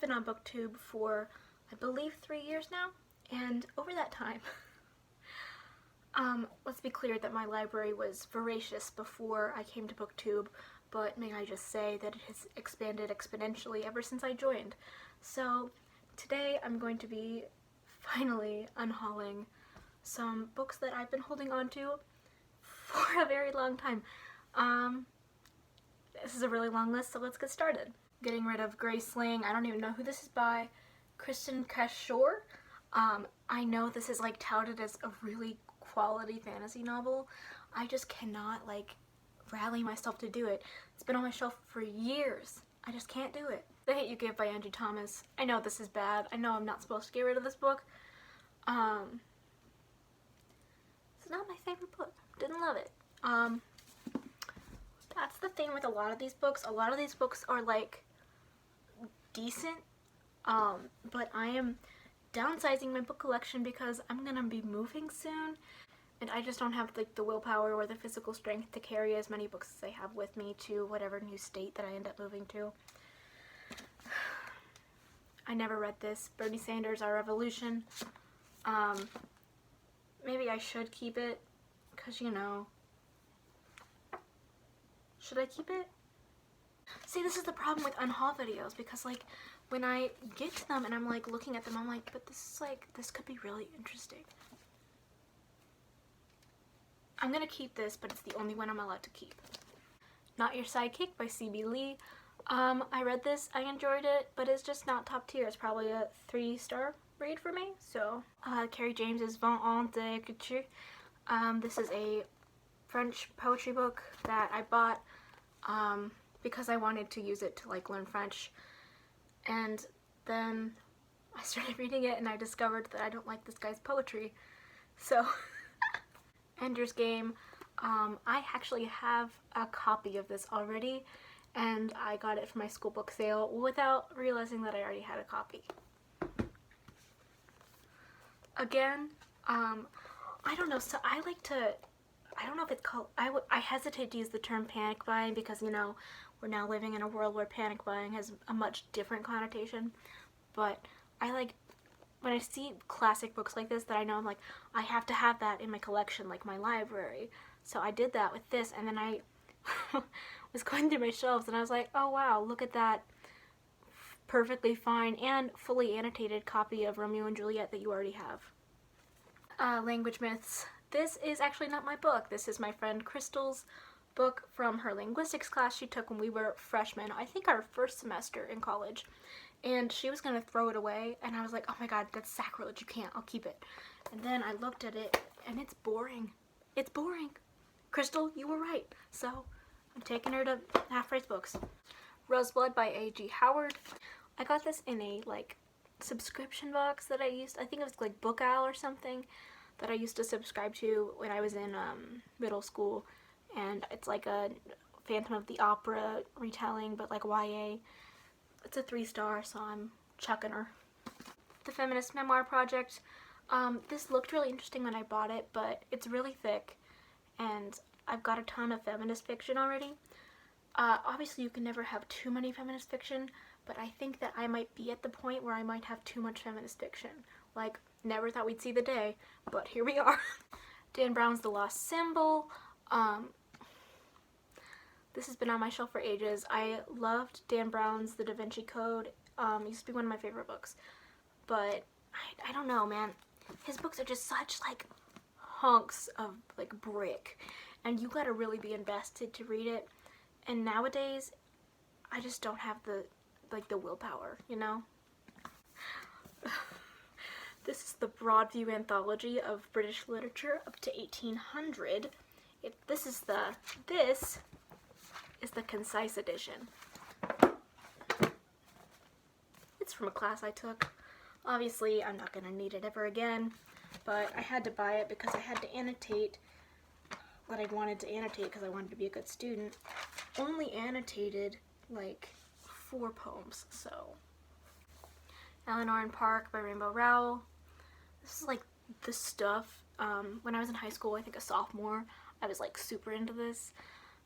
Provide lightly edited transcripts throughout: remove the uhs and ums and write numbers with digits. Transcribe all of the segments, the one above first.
been on BookTube for, I believe, 3 years now, and over that time, let's be clear that my library was voracious before I came to BookTube, but may I just say that it has expanded exponentially ever since I joined. So today I'm going to be finally unhauling some books that I've been holding on to for a very long time. This is a really long list, so let's get started. Getting rid of Grey Sling. I don't even know who this is by. Kristen Cashore. I know this is like touted as a really quality fantasy novel. I just cannot like rally myself to do it. It's been on my shelf for years. I just can't do it. The Hate You Give by Angie Thomas. I know this is bad. I know I'm not supposed to get rid of this book. It's not my favorite book. Didn't love it. That's the thing with a lot of these books. A lot of these books are like decent, but I am downsizing my book collection because I'm gonna be moving soon, and I just don't have like the willpower or the physical strength to carry as many books as I have with me to whatever new state that I end up moving to. I never read this. Bernie Sanders, Our Revolution. Maybe I should keep it, because you know. Should I keep it? See, this is the problem with unhaul videos, because like when I get to them and I'm like looking at them, I'm like, but this is like, this could be really interesting. I'm gonna keep this, but it's the only one I'm allowed to keep. Not Your Sidekick by C.B. Lee. I read this, I enjoyed it, but it's just not top tier. It's probably a 3-star read for me. So, Carrie James's Vent de Couture. This is a French poetry book that I bought because I wanted to use it to like learn French, and then I started reading it and I discovered that I don't like this guy's poetry. So Ender's Game. I actually have a copy of this already, and I got it from my school book sale without realizing that I already had a copy. Again, I don't know, so I like to, I don't know if it's called, I hesitate to use the term panic buying because, you know, we're now living in a world where panic buying has a much different connotation, but I like, when I see classic books like this that I know I'm like, I have to have that in my collection, like my library. So I did that with this, and then I was going through my shelves and I was like, oh wow, look at that perfectly fine and fully annotated copy of Romeo and Juliet that you already have. Language Myths. This is actually not my book. This is my friend Crystal's book from her linguistics class she took when we were freshmen, I think our first semester in college. And she was gonna throw it away, and I was like, oh my god, that's sacrilege, you can't, I'll keep it. And then I looked at it, and it's boring. It's boring. Crystal, you were right. So, I'm taking her to half-price books. Roseblood by A.G. Howard. I got this in a, like, subscription box that I think it was like Book Owl or something, that I used to subscribe to when I was in middle school. And it's like a Phantom of the Opera retelling, but like YA. It's a 3-star, so I'm chucking her. The Feminist Memoir Project. This looked really interesting when I bought it, but it's really thick, and I've got a ton of feminist fiction already. Obviously you can never have too many feminist fiction, but I think that I might be at the point where I might have too much feminist fiction. Like, never thought we'd see the day, but here we are. Dan Brown's The Lost Symbol. This has been on my shelf for ages. I loved Dan Brown's The Da Vinci Code. It used to be one of my favorite books. But, I don't know, man. His books are just such, like, hunks of, like, brick. And you gotta really be invested to read it. And nowadays, I just don't have the willpower, you know? This is the Broadview Anthology of British Literature up to 1800. This is the concise edition. It's from a class I took. Obviously, I'm not gonna need it ever again, but I had to buy it because I had to annotate what I wanted to annotate because I wanted to be a good student. Only annotated like 4 poems, so. Eleanor and Park by Rainbow Rowell. This is like the stuff. When I was in high school, I think a sophomore, I was like super into this.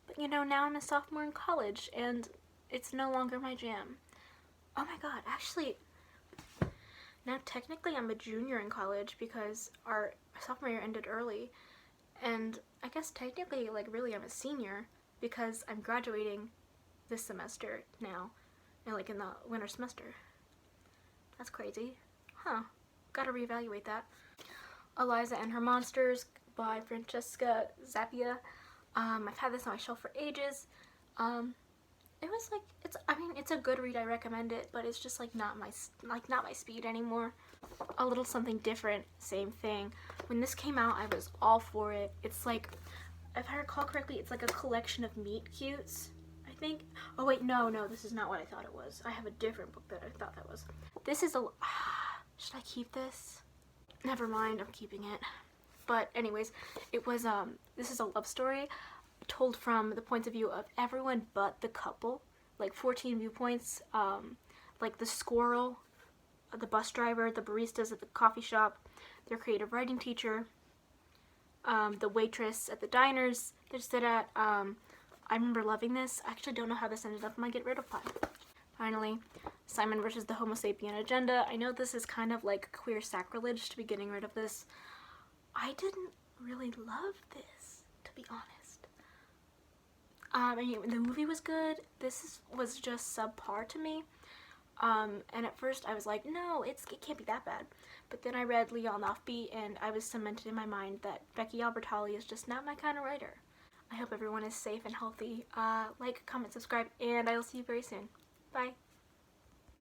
But you know, now I'm a sophomore in college and it's no longer my jam. Oh my god, actually, now technically I'm a junior in college because our sophomore year ended early. And I guess technically, like, really I'm a senior because I'm graduating this semester now. And, like, in the winter semester. That's crazy. Huh. Gotta reevaluate that. Eliza and Her Monsters by Francesca Zappia. I've had this on my shelf for ages. It was like, it's a good read, I recommend it, but it's just like not my speed anymore. A Little Something Different, same thing. When this came out, I was all for it. It's like, if I recall correctly, it's like a collection of meet cutes, I think. Oh wait, no, this is not what I thought it was. I have a different book that I thought that was. This is should I keep this? Never mind, I'm keeping it. But anyways, it was, this is a love story told from the points of view of everyone but the couple. Like 14 viewpoints, like the squirrel, the bus driver, the baristas at the coffee shop, their creative writing teacher, the waitress at the diners they sit at. I remember loving this. I actually don't know how this ended up in my Get Rid of pile. Finally, Simon versus the Homo sapien agenda. I know this is kind of like queer sacrilege to be getting rid of this. I didn't really love this, to be honest. I mean, the movie was good. This was just subpar to me. And at first I was like, no, it can't be that bad. But then I read Leon Offbeat and I was cemented in my mind that Becky Albertalli is just not my kind of writer. I hope everyone is safe and healthy. Like, comment, subscribe, and I will see you very soon. Bye.